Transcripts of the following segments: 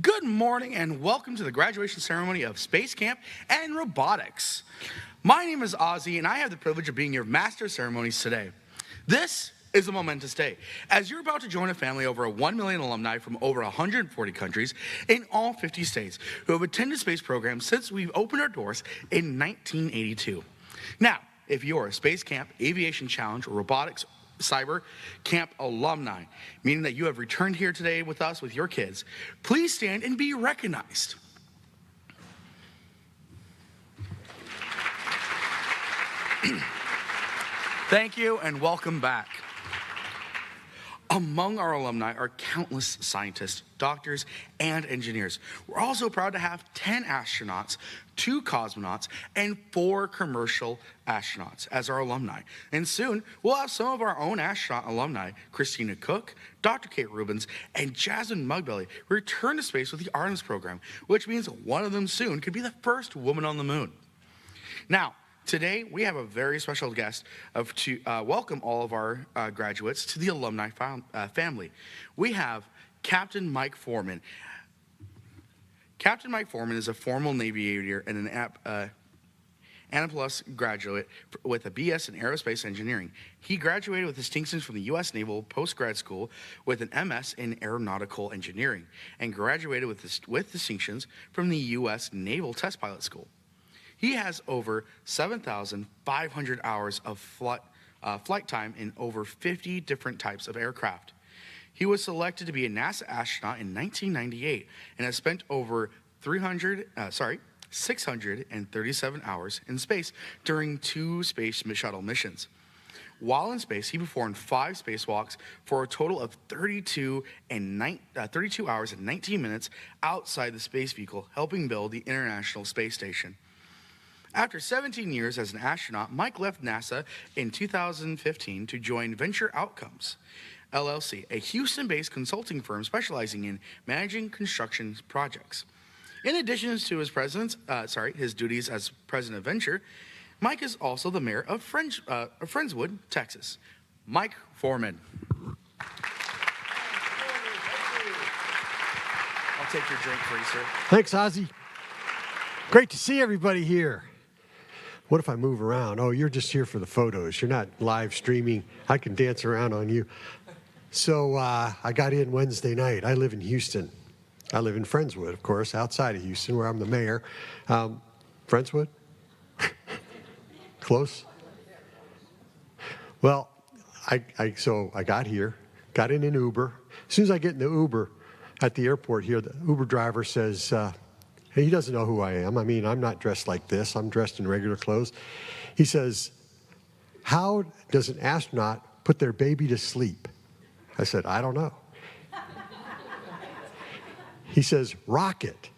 Good morning and welcome to the graduation ceremony of Space Camp and Robotics. My name is Ozzy and I have the privilege of being your master of ceremonies today. This is a momentous day, as you're about to join a family of over 1 million alumni from over 140 countries in all 50 states who have attended space programs since we've opened our doors in 1982. Now, if you're a Space Camp, Aviation Challenge, or Robotics Cyber Camp alumni, meaning that you have returned here today with us with your kids, please stand and be recognized. Thank you and welcome back. Among our alumni are countless scientists, doctors, and engineers. We're also proud to have 10 astronauts, 2 cosmonauts, and 4 commercial astronauts as our alumni. And soon, we'll have some of our own astronaut alumni, Christina Cook, Dr. Kate Rubins, and Jasmine Mugbelly, return to space with the Artemis program, which means one of them soon could be the first woman on the moon. Now, today, we have a very special guest to welcome all of our graduates to the alumni family. We have Captain Mike Foreman. Captain Mike Foreman is a former Navy aviator and an Annapolis graduate with a BS in aerospace engineering. He graduated with distinctions from the U.S. Naval Postgrad School with an MS in aeronautical engineering and graduated with distinctions from the U.S. Naval Test Pilot School. He has over 7,500 hours of flight time in over 50 different types of aircraft. He was selected to be a NASA astronaut in 1998 and has spent over 637 hours in space during 2 space shuttle missions. While in space, he performed 5 spacewalks for a total of 32 hours and 19 minutes outside the space vehicle, helping build the International Space Station. After 17 years as an astronaut, Mike left NASA in 2015 to join Venture Outcomes, LLC, a Houston-based consulting firm specializing in managing construction projects. In addition to his duties as president of Venture, Mike is also the mayor of Friendswood, Texas. Mike Foreman. I'll take your drink for you, sir. Thanks, Ozzy. Great to see everybody here. What if I move around? Oh, you're just here for the photos. You're not live streaming. I can dance around on you. So I got in Wednesday night. I live in Houston. I live in Friendswood, of course, outside of Houston, where I'm the mayor. Friendswood? Close? Well, so I got here, got in an Uber. As soon as I get in the Uber at the airport here, the Uber driver says, he doesn't know who I am. I mean, I'm not dressed like this. I'm dressed in regular clothes. He says, how does an astronaut put their baby to sleep? I said, I don't know. He says, rocket.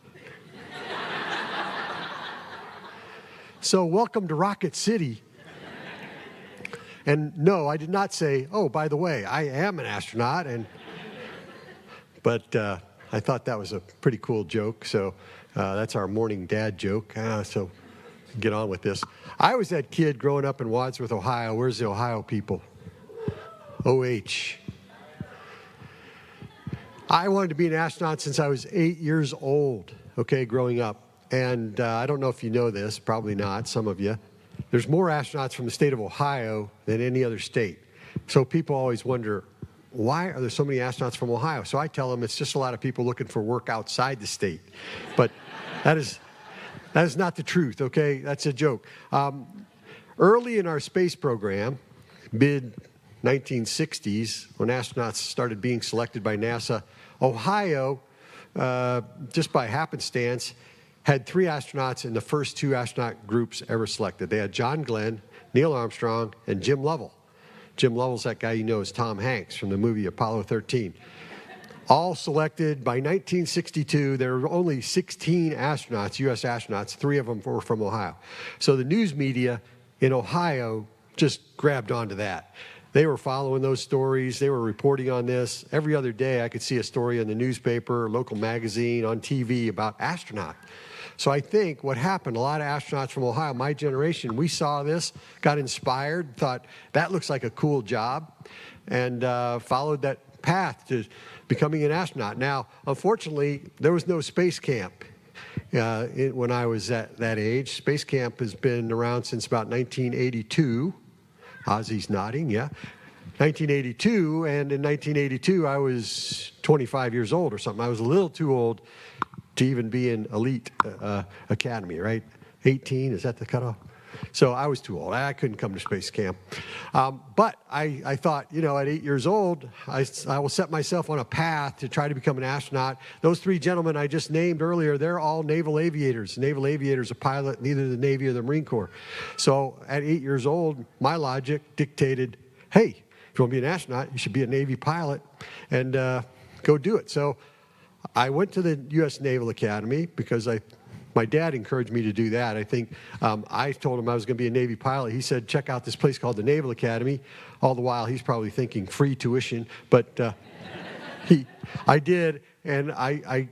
So welcome to Rocket City. And no, I did not say, oh, by the way, I am an astronaut. But I thought that was a pretty cool joke. So that's our morning dad joke. So get on with this. I was that kid growing up in Wadsworth, Ohio. Where's the Ohio people? OH. I wanted to be an astronaut since I was 8 years old, growing up. And I don't know if you know this, probably not, some of you. There's more astronauts from the state of Ohio than any other state. So people always wonder, why are there so many astronauts from Ohio? So I tell them it's just a lot of people looking for work outside the state. But that is not the truth, okay? That's a joke. Early in our space program, mid-1960s, when astronauts started being selected by NASA, Ohio, just by happenstance, had 3 astronauts in the first 2 astronaut groups ever selected. They had John Glenn, Neil Armstrong, and Jim Lovell. Jim Lovell's that guy you know as Tom Hanks from the movie Apollo 13. All selected by 1962. There were only 16 astronauts, U.S. astronauts. 3 of them were from Ohio. So the news media in Ohio just grabbed onto that. They were following those stories. They were reporting on this. Every other day I could see a story in the newspaper, local magazine, on TV about astronaut. So I think what happened, a lot of astronauts from Ohio, my generation, we saw this, got inspired, thought that looks like a cool job, and followed that path to becoming an astronaut. Now, unfortunately, there was no space camp when I was at that age. Space camp has been around since about 1982. Ozzy's nodding, yeah. 1982, and in 1982, I was 25 years old or something. I was a little too old to even be in elite academy, right? 18, is that the cutoff? So I was too old. I couldn't come to space camp. But I thought, at 8 years old, I will set myself on a path to try to become an astronaut. Those three gentlemen I just named earlier, they're all naval aviators. Naval aviators are pilot in either the Navy or the Marine Corps. So at 8 years old, my logic dictated, hey, if you want to be an astronaut, you should be a Navy pilot and go do it. So I went to the U.S. Naval Academy because my dad encouraged me to do that. I think I told him I was going to be a Navy pilot. He said, check out this place called the Naval Academy. All the while, he's probably thinking free tuition. But I did, and I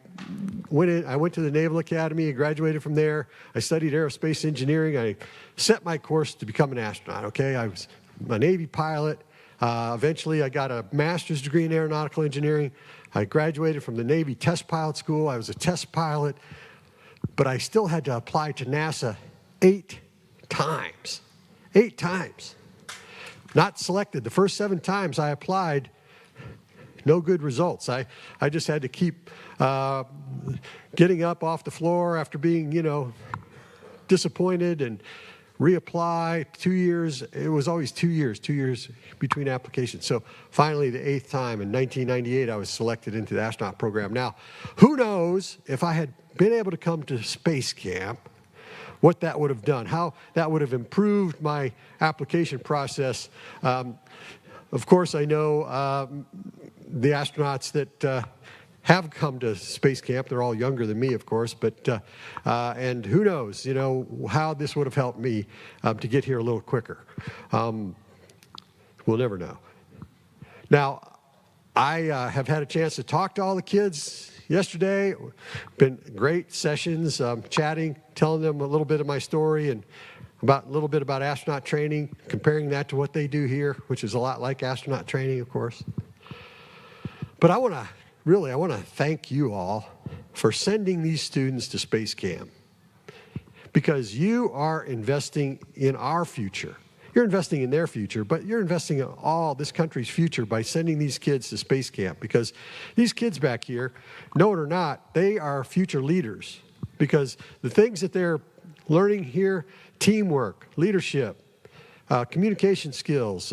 went to the Naval Academy and graduated from there. I studied aerospace engineering. I set my course to become an astronaut, okay? I was a Navy pilot. Eventually, I got a master's degree in aeronautical engineering. I graduated from the Navy Test Pilot School. I was a test pilot. But I still had to apply to NASA 8 times. 8 times. Not selected. The first 7 times I applied, no good results. I just had to keep getting up off the floor after being, disappointed and reapply. 2 years. It was always 2 years between applications. So finally, the 8th time in 1998, I was selected into the astronaut program. Now, who knows if I had been able to come to space camp, what that would have done, how that would have improved my application process. Of course, I know the astronauts that have come to space camp. They're all younger than me, of course, but and who knows, how this would have helped me to get here a little quicker. We'll never know. Now, I have had a chance to talk to all the kids yesterday. Been great sessions, chatting, telling them a little bit of my story and a little bit about astronaut training, comparing that to what they do here, which is a lot like astronaut training, of course. But I want to thank you all for sending these students to space camp, because you are investing in our future. You're investing in their future, but you're investing in all this country's future by sending these kids to space camp, because these kids back here, know it or not, they are future leaders, because the things that they're learning here, teamwork, leadership, communication skills,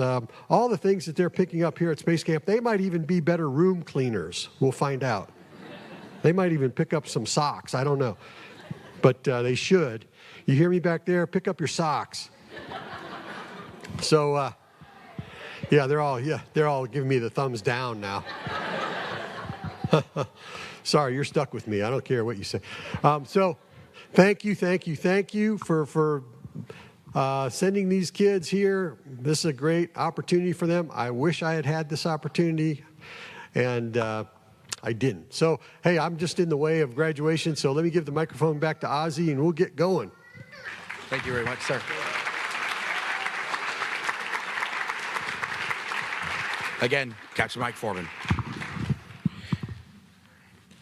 all the things that they're picking up here at space camp, they might even be better room cleaners. We'll find out. They might even pick up some socks. I don't know. But they should. You hear me back there? Pick up your socks. So, they're all giving me the thumbs down now. Sorry, you're stuck with me. I don't care what you say. So, thank you for sending these kids here. This is a great opportunity for them. I wish I had had this opportunity, and I didn't. So, hey, I'm just in the way of graduation, so let me give the microphone back to Ozzy, and we'll get going. Thank you very much, sir. Again, Captain Mike Foreman.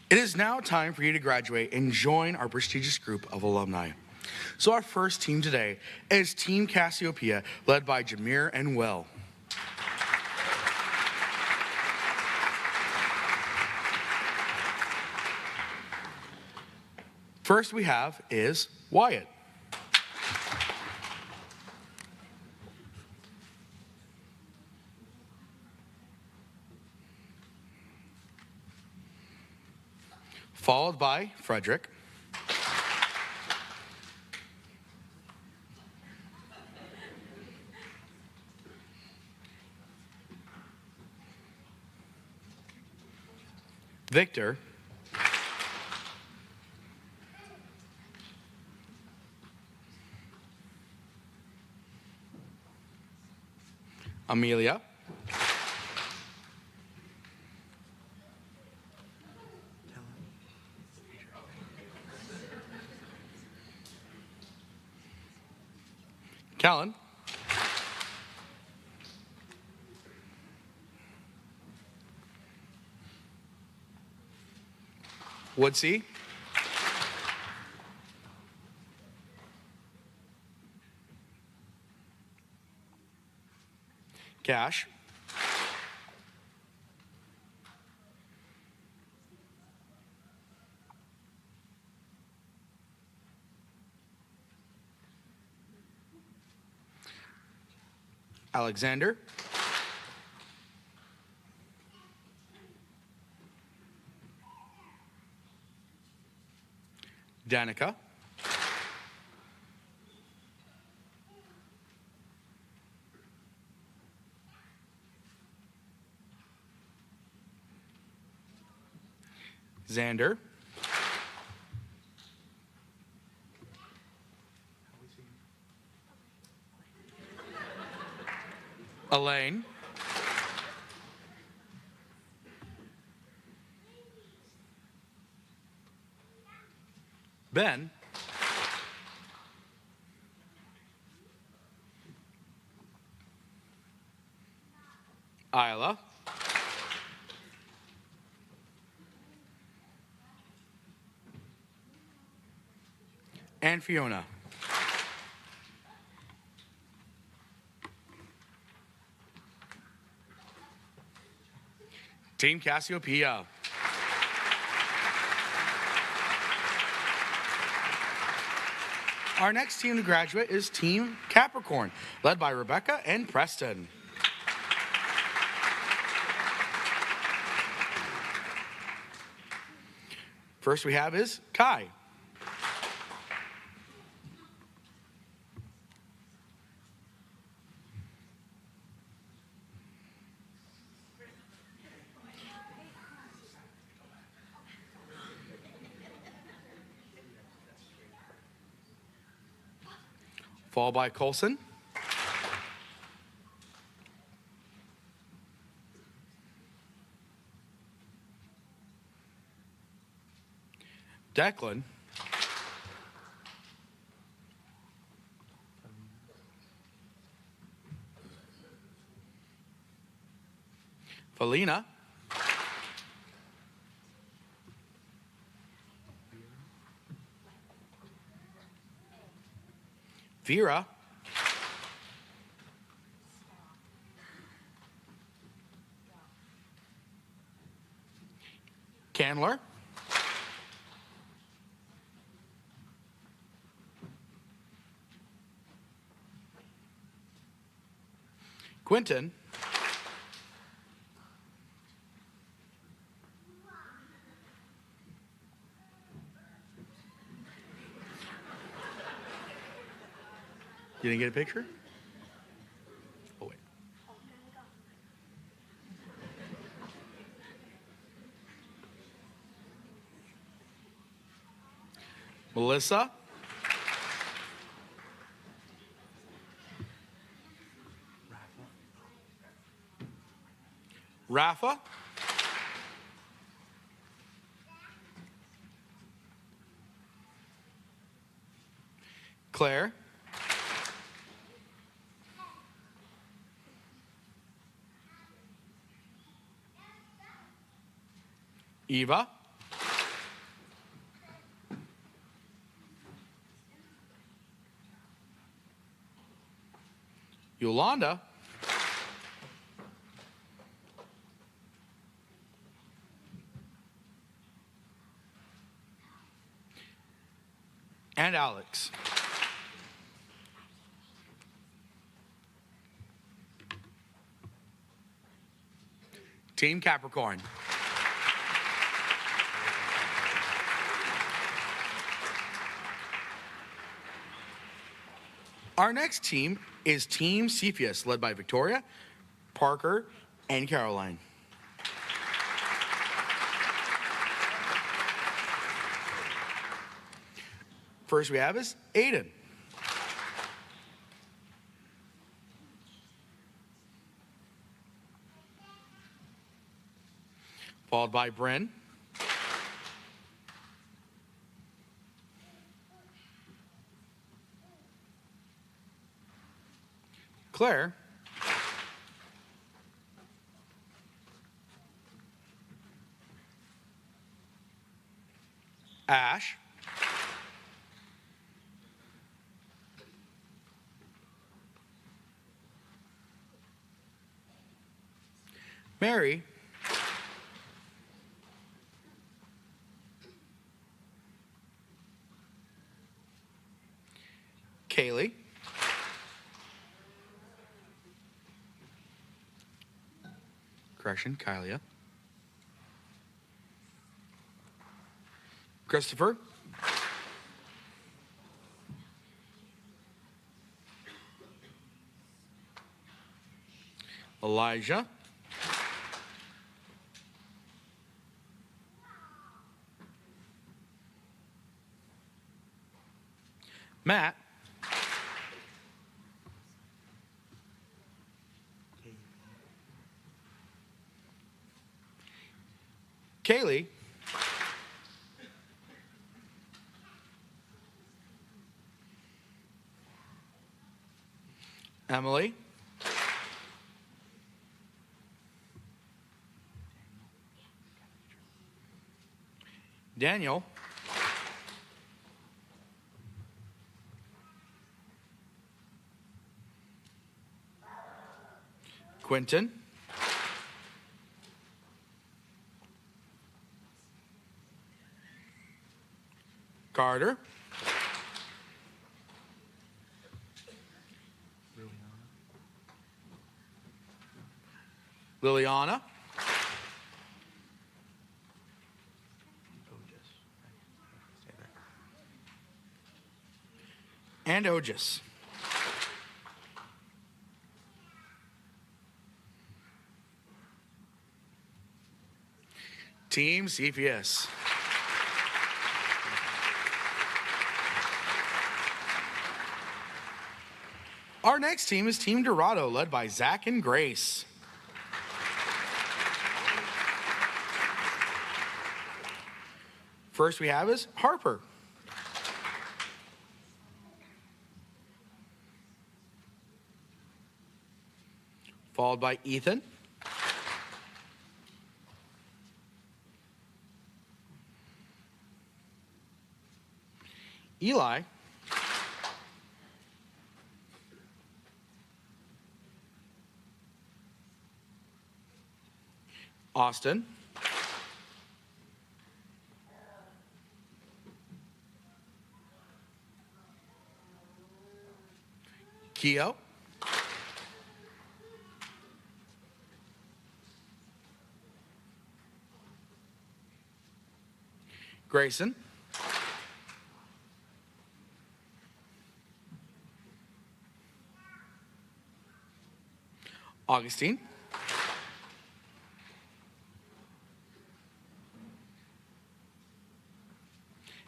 It is now time for you to graduate and join our prestigious group of alumni. So our first team today is Team Cassiopeia, led by Jameer and Will. First we have is Wyatt. Followed by Frederick. Victor. Amelia. Callan. Woodsey. Cash. Alexander. Danica. Xander. Elaine. Ben. Isla. And Fiona. Team Cassiopeia. Our next team to graduate is Team Capricorn, led by Rebecca and Preston. First we have is Kai. Followed by Colson. Declan. Felina. Vera. Candler. Quinton. You didn't get a picture? Oh, wait. Melissa. Rafa. Claire. Eva. Yolanda. And Alex. Team Capricorn. Our next team is Team Cepheus, led by Victoria, Parker, and Caroline. First we have is Aiden. Followed by Bryn. Claire. Ash, Mary, Kaylee, Kylia, Christopher, Elijah, Matt, Kaylee, Emily, Daniel, Quentin, Carter, Liliana, and Otis. Team CPS. Our next team is Team Dorado, led by Zach and Grace. First we have is Harper. Followed by Ethan. Eli. Austin. Keo. Grayson. Augustine.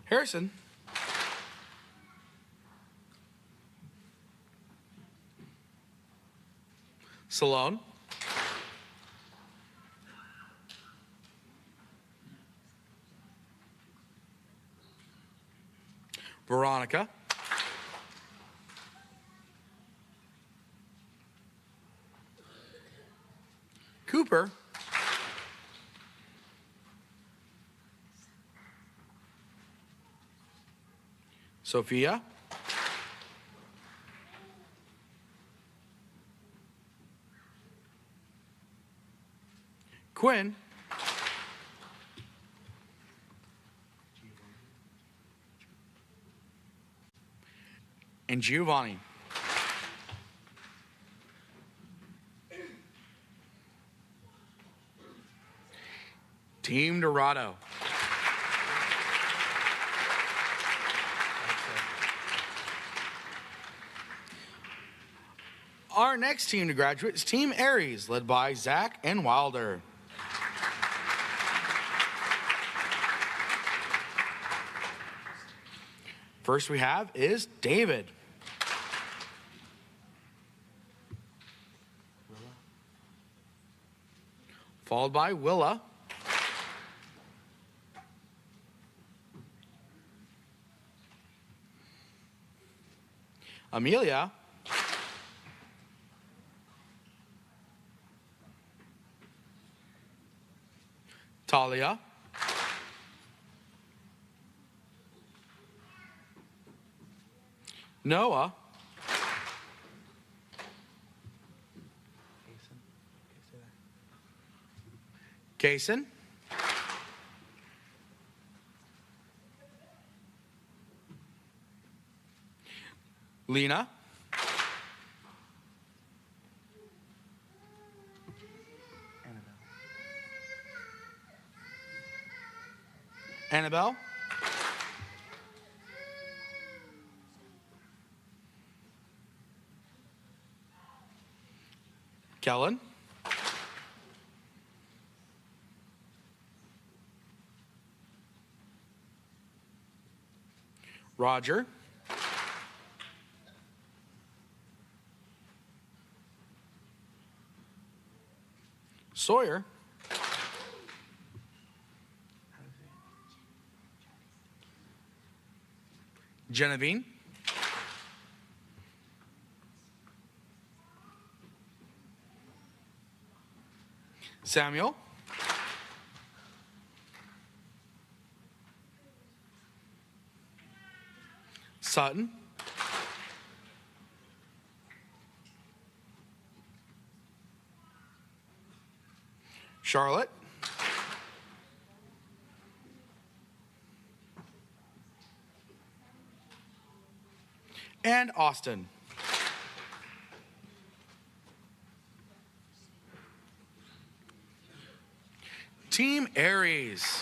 Harrison. Salone. Veronica. Cooper. Sophia. Quinn. And Giovanni. Team Dorado. Our next team to graduate is Team Aries, led by Zach and Wilder. First we have is David. Followed by Willa. Amelia. Talia. Noah. Kason. Lena. Annabelle. Kellen. Roger. Sawyer. Genevieve. Samuel. Sutton. Charlotte. And Austin. Team Aries.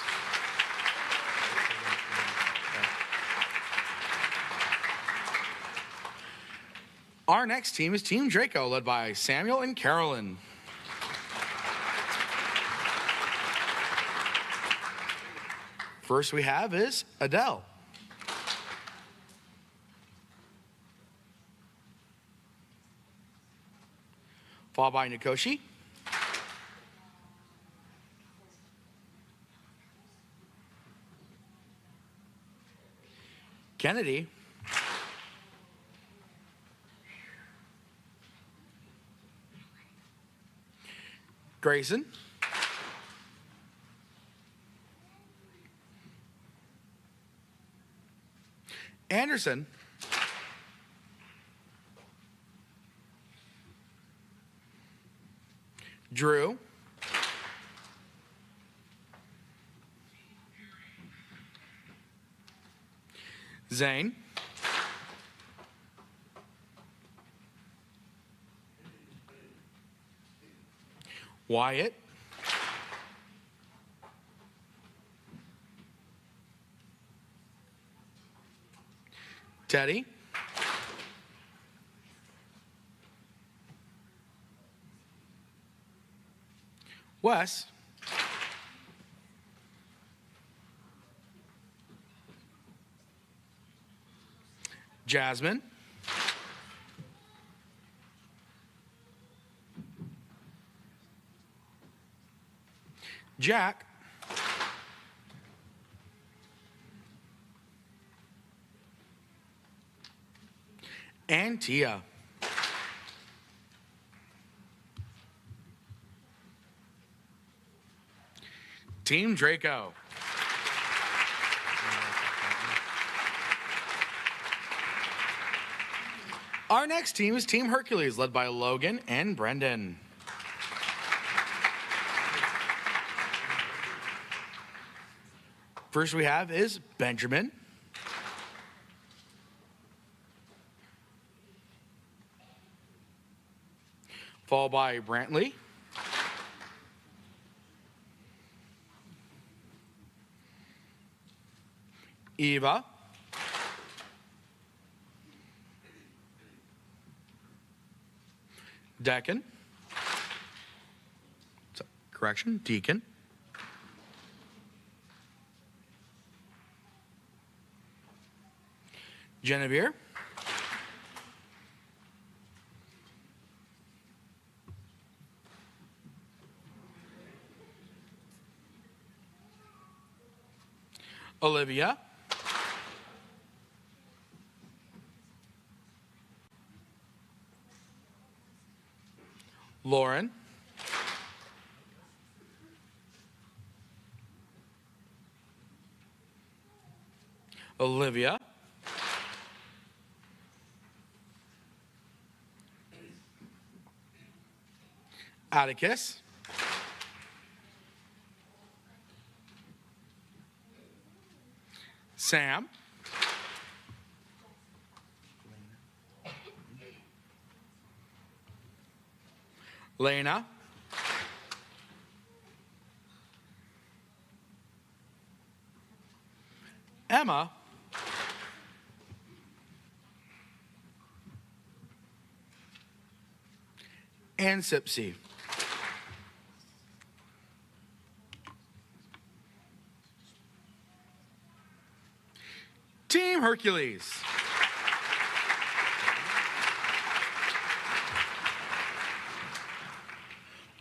Our next team is Team Draco, led by Samuel and Carolyn. First we have is Adele. Followed by Nikoshi. Kennedy. Grayson. Anderson. Drew. Zane. Wyatt. Teddy. Wes. Jasmine. Jack. And Tia. Team Draco. Our next team is Team Hercules, led by Logan and Brendan. First we have is Benjamin. Followed by Brantley. Eva. Deccan. Correction, Deacon. Genevieve. Olivia. Lauren. Olivia. Atticus. Sam. Lena. Emma. And Sipsy. Team Hercules.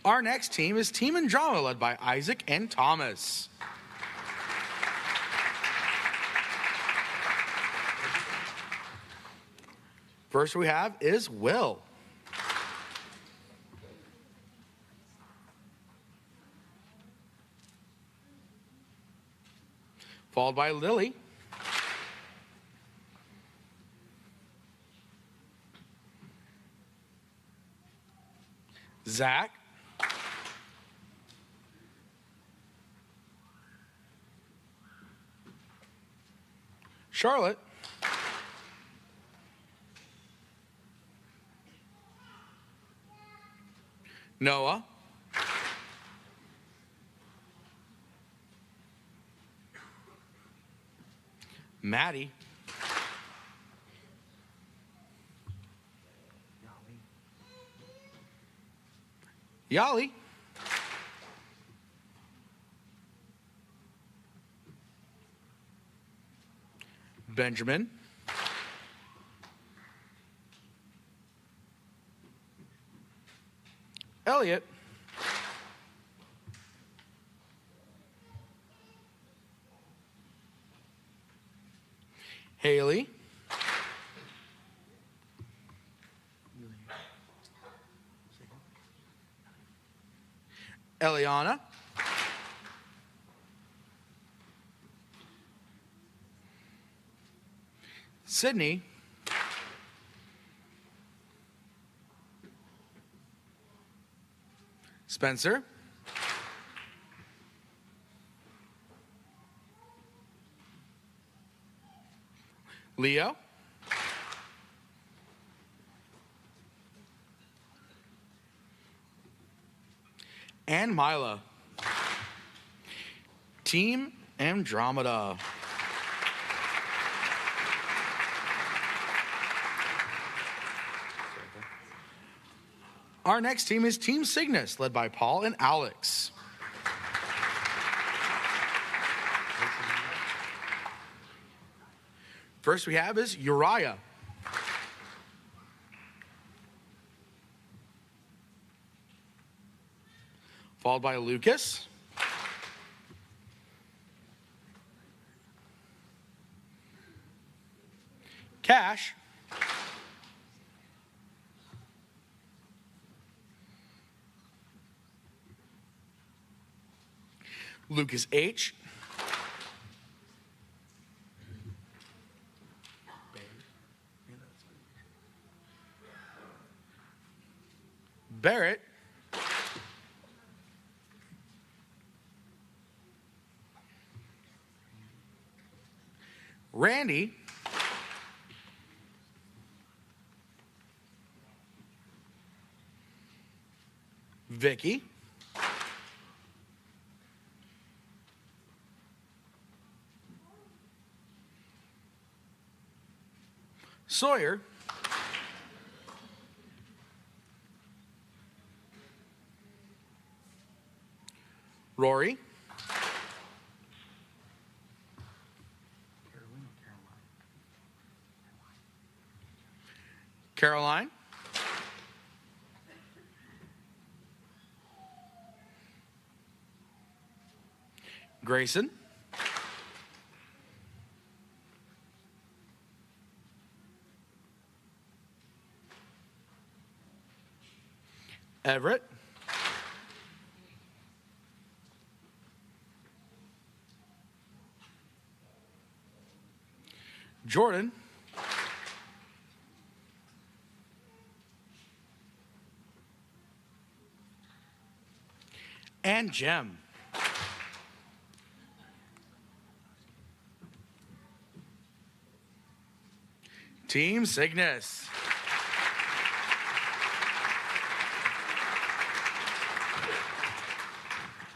Our next team is Team Andromeda, led by Isaac and Thomas. First we have is Will. Followed by Lily. Zach. Charlotte. Noah. Maddie. Yali. Benjamin. Elliot. Haley. Eliana. Sydney. Spencer. Leo. And Mila. Team Andromeda. Our next team is Team Cygnus, led by Paul and Alex. First we have is Uriah. Followed by Lucas. Cash. Lucas H. Barrett. Randy. Vicky. Sawyer. Rory. Caroline. Grayson. Everett. Jordan. and Jim. Team Cygnus.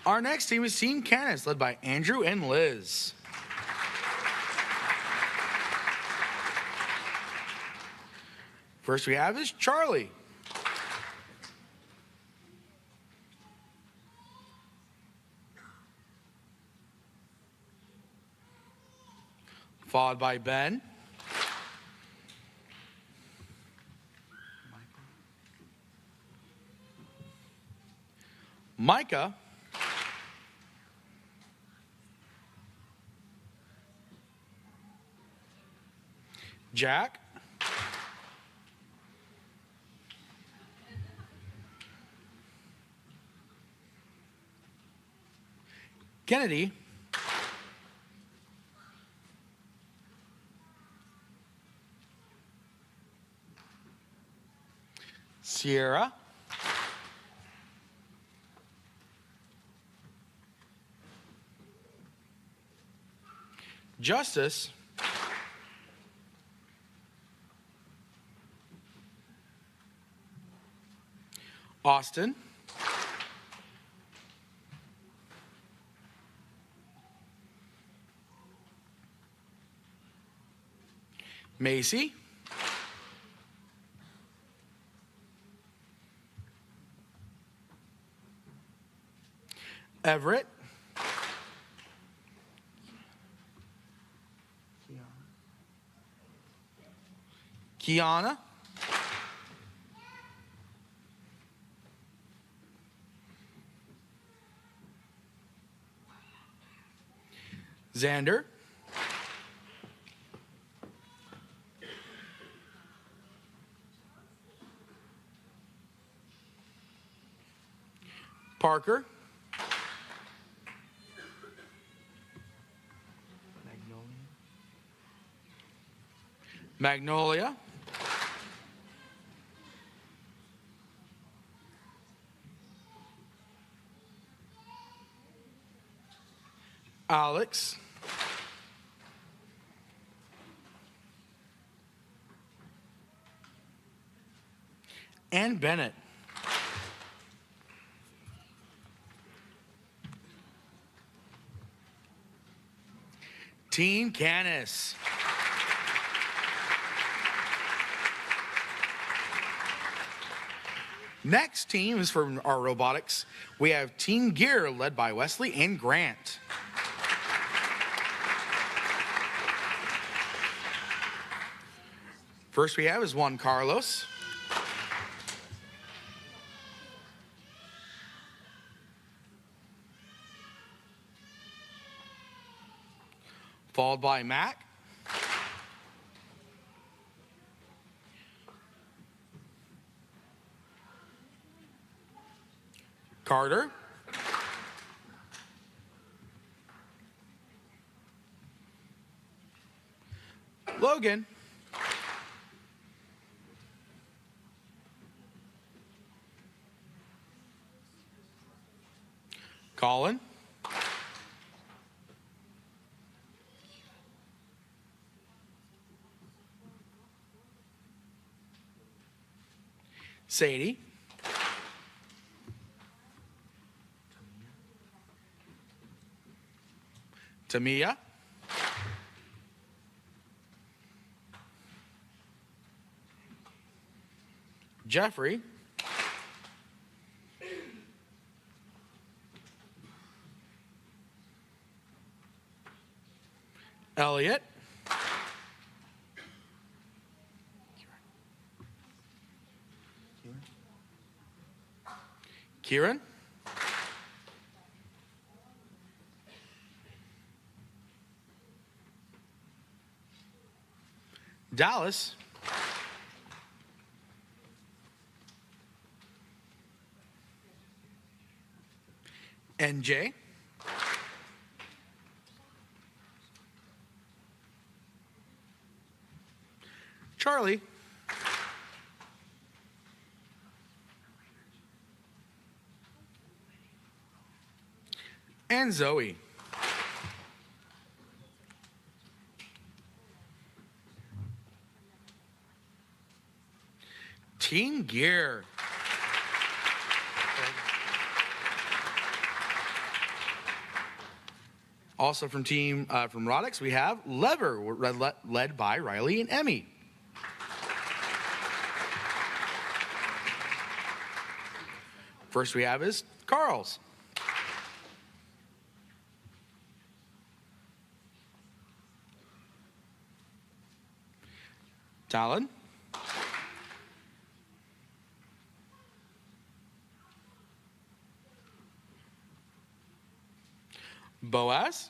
Our next team is Team Canis, led by Andrew and Liz. First we have is Charlie. Followed by Ben. Micah. Jack. Kennedy. Sierra. Justice. Austin. Macy. Everett. Kiana. Xander. Parker. Magnolia. Alex. And Bennett. Team Canis. Next team is from our robotics. We have Team Gear led by Wesley and Grant. First we have is Juan Carlos. Followed by Mac. Carter. Logan. Colin. Sadie. Tamia. Jeffrey. Elliot. Kieran. Dallas. NJ. Charlie. and Zoe. Team Gear. Also from Robotics, we have Lever, led by Riley and Emmy. First we have is Carl's. Talon. Boaz.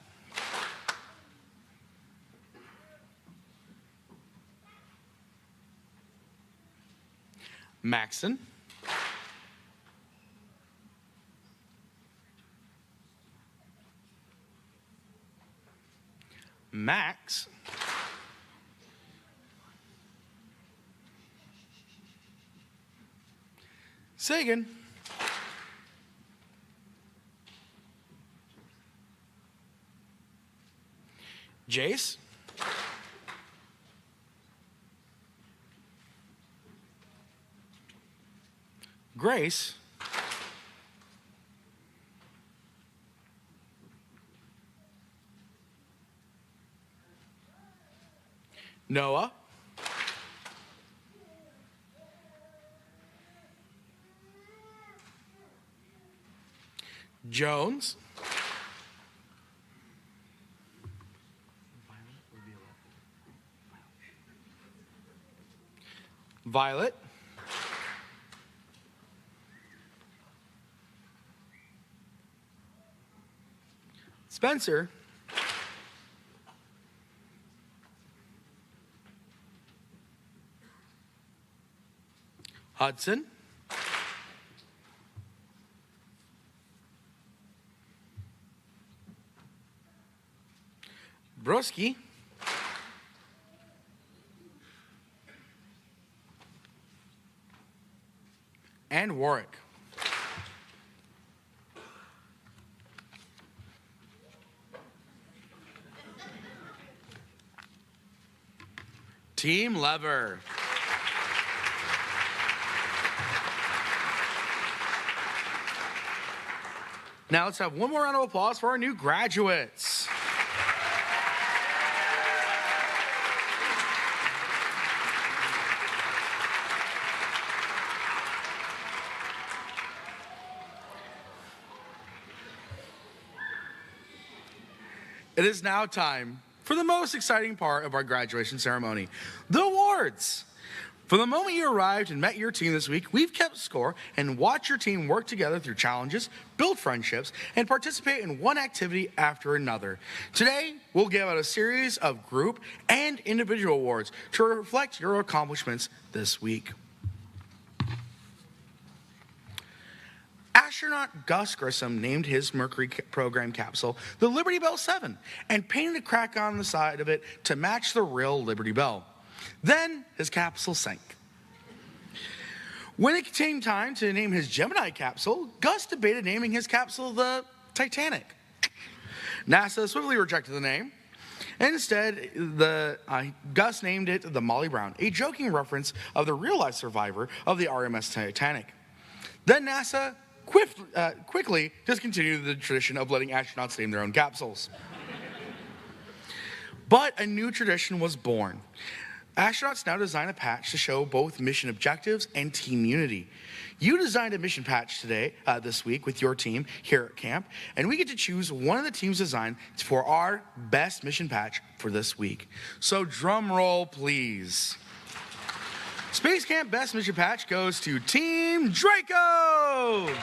Maxon. Max. Sagan. Jace. Grace. Noah. Jones. Violet. Spencer. Hudson. Broski. And Warwick. Team Lever. Now let's have one more round of applause for our new graduates. It is now time for the most exciting part of our graduation ceremony, the awards. From the moment you arrived and met your team this week, we've kept score and watched your team work together through challenges, build friendships, and participate in one activity after another. Today, we'll give out a series of group and individual awards to reflect your accomplishments this week. Astronaut Gus Grissom named his Mercury program capsule the Liberty Bell 7 and painted a crack on the side of it to match the real Liberty Bell. Then his capsule sank. When it came time to name his Gemini capsule, Gus debated naming his capsule the Titanic. NASA swiftly rejected the name. Instead, Gus named it the Molly Brown, a joking reference of the real-life survivor of the RMS Titanic. Then NASA quickly discontinued the tradition of letting astronauts name their own capsules. But a new tradition was born. Astronauts now design a patch to show both mission objectives and team unity. You designed a mission patch this week with your team here at camp, and we get to choose one of the team's design for our best mission patch for this week. So drum roll, please. Space Camp Best Mission Patch goes to Team Draco!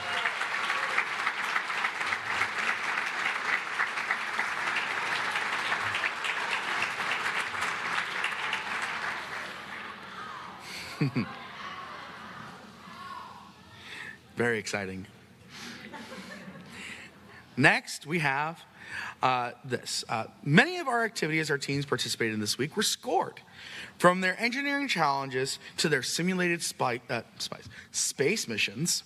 Very exciting. Next, we have this. Many of our activities our teams participated in this week were scored. From their engineering challenges to their simulated space missions,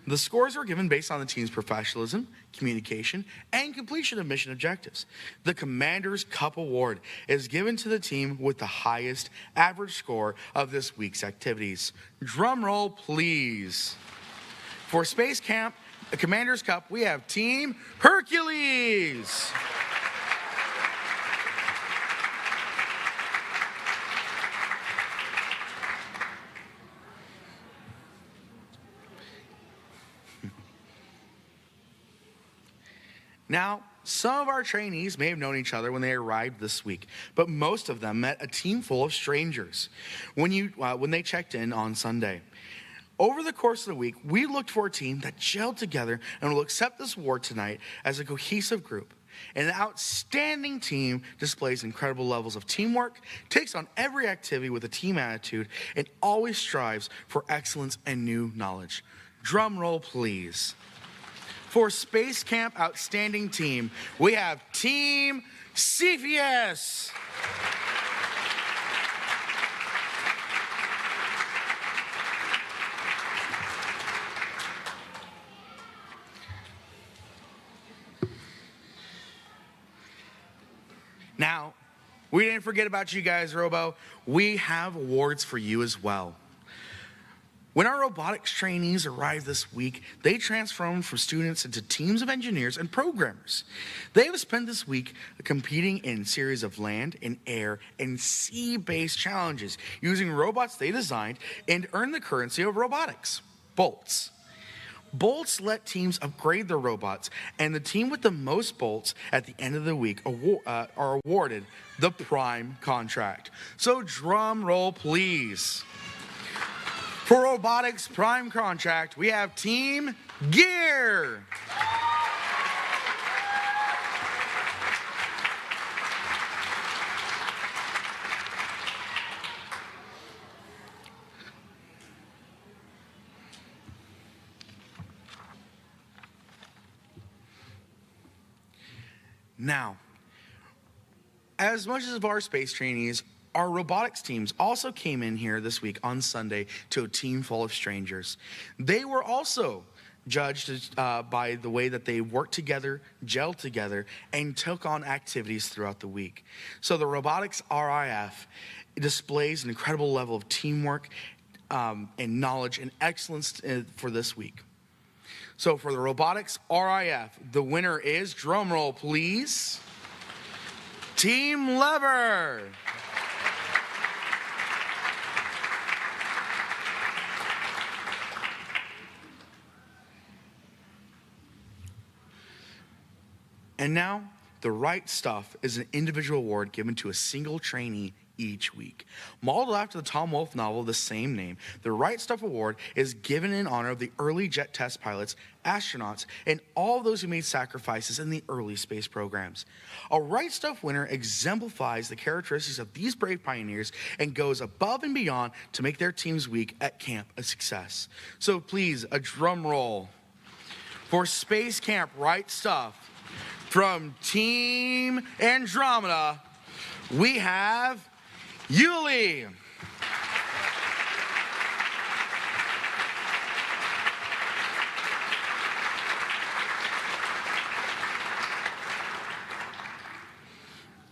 The scores were given based on the team's professionalism, communication, and completion of mission objectives. The Commander's Cup Award is given to the team with the highest average score of this week's activities. Drum roll, please. For Space Camp, the Commander's Cup, we have Team Hercules. Now, some of our trainees may have known each other when they arrived this week, but most of them met a team full of strangers when they checked in on Sunday. Over the course of the week, we looked for a team that gelled together and will accept this award tonight as a cohesive group. An outstanding team displays incredible levels of teamwork, takes on every activity with a team attitude, and always strives for excellence and new knowledge. Drum roll, please. For Space Camp Outstanding Team, we have Team CPS. Now, we didn't forget about you guys, Robo. We have awards for you as well. When our robotics trainees arrived this week, they transformed from students into teams of engineers and programmers. They have spent this week competing in a series of land and air and sea-based challenges using robots they designed and earned the currency of robotics, bolts. Bolts let teams upgrade their robots, and the team with the most bolts at the end of the week are awarded the prime contract. So drum roll, please. For Robotics Prime Contract, we have Team Gear. Now, as much as our space trainees, our robotics teams also came in here this week on Sunday to a team full of strangers. They were also judged by the way that they worked together, gelled together, and took on activities throughout the week. So the Robotics RIF displays an incredible level of teamwork and knowledge and excellence for this week. So for the Robotics RIF, the winner is, drumroll please, Team Lever. And now, the Right Stuff is an individual award given to a single trainee each week. Modeled after the Tom Wolfe novel of the same name, the Right Stuff Award is given in honor of the early jet test pilots, astronauts, and all those who made sacrifices in the early space programs. A Right Stuff winner exemplifies the characteristics of these brave pioneers and goes above and beyond to make their team's week at camp a success. So please, a drum roll for Space Camp Right Stuff. From Team Andromeda, we have Yuli.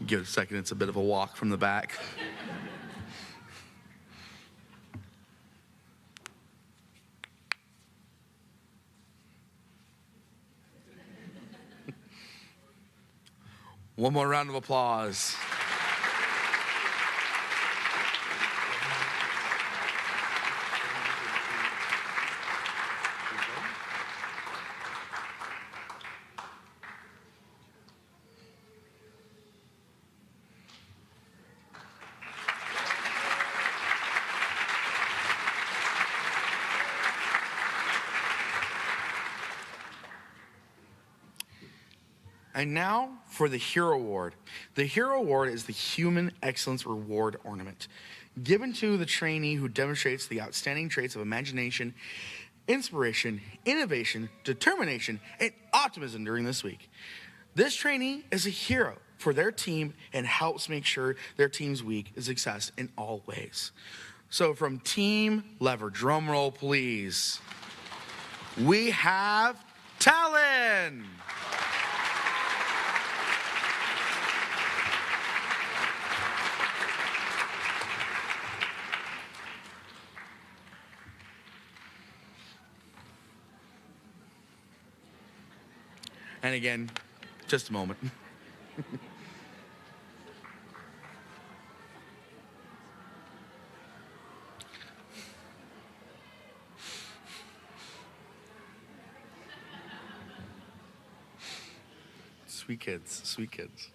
Give it a second, it's a bit of a walk from the back. One more round of applause. And now for the Hero Award. The Hero Award is the Human Excellence Reward Ornament, given to the trainee who demonstrates the outstanding traits of imagination, inspiration, innovation, determination, and optimism during this week. This trainee is a hero for their team and helps make sure their team's week is a success in all ways. So from Team Lever, drum roll please. we have Talon. And again, just a moment. Sweet kids, sweet kids.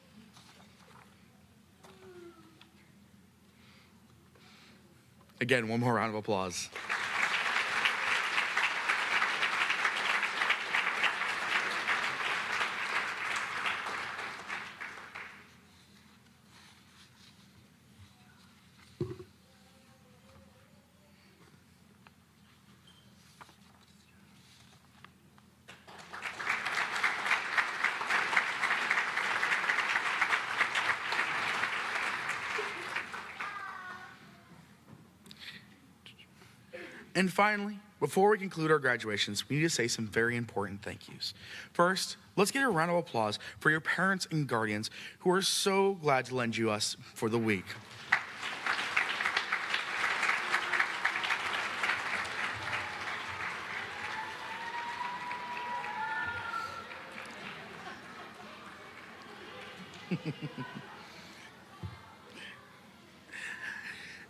Again, one more round of applause. And finally, before we conclude our graduations, we need to say some very important thank yous. First, let's get a round of applause for your parents and guardians who are so glad to lend you us for the week.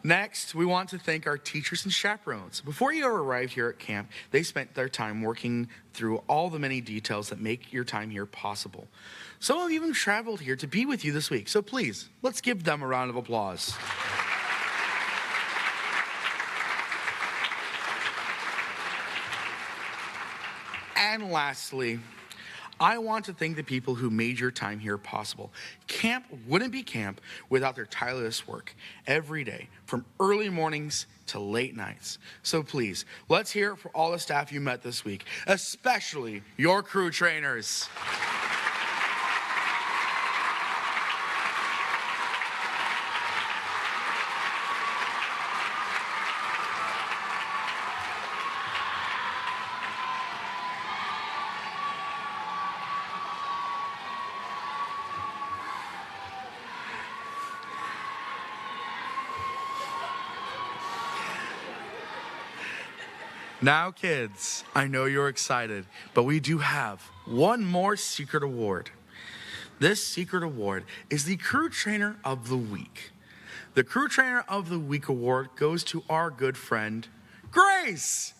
Next, we want to thank our teachers and chaperones. Before you arrived here at camp, they spent their time working through all the many details that make your time here possible. Some have even traveled here to be with you this week, so please, let's give them a round of applause. And lastly, I want to thank the people who made your time here possible. Camp wouldn't be camp without their tireless work every day, from early mornings to late nights. So please, let's hear it for all the staff you met this week, especially your crew trainers. Now, kids, I know you're excited, but we do have one more secret award. This secret award is the Crew Trainer of the Week. The Crew Trainer of the Week award goes to our good friend, Grace.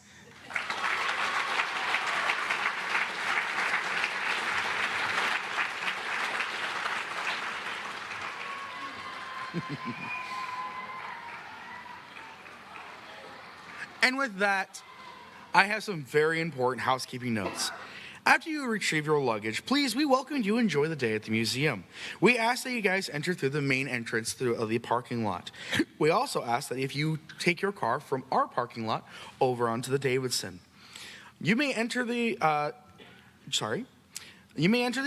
And with that, I have some very important housekeeping notes. After you retrieve your luggage, please, we welcome you to enjoy the day at the museum. We ask that you guys enter through the main entrance through the parking lot. We also ask that if you take your car from our parking lot over onto the Davidson, you may enter the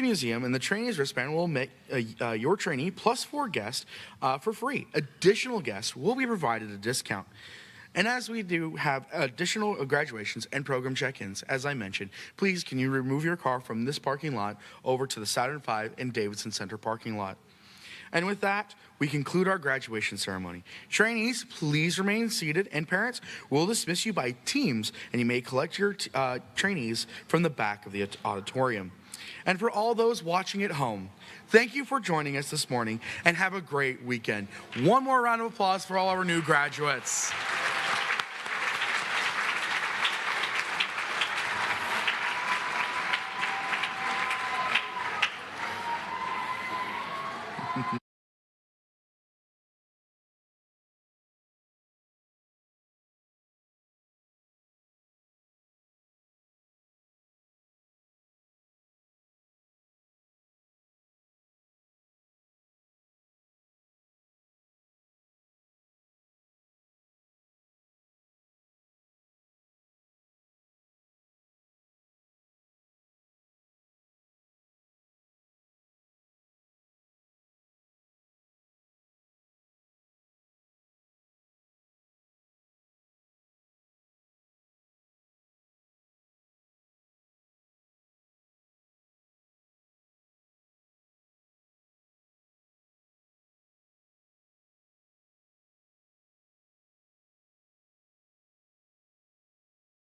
museum, and the trainee's wristband will make your trainee plus 4 guests for free. Additional guests will be provided a discount. And as we do have additional graduations and program check-ins, as I mentioned, please can you remove your car from this parking lot over to the Saturn V and Davidson Center parking lot. And with that, we conclude our graduation ceremony. Trainees, please remain seated, and parents, we'll dismiss you by teams, and you may collect your trainees from the back of the auditorium. And for all those watching at home, thank you for joining us this morning, and have a great weekend. One more round of applause for all our new graduates.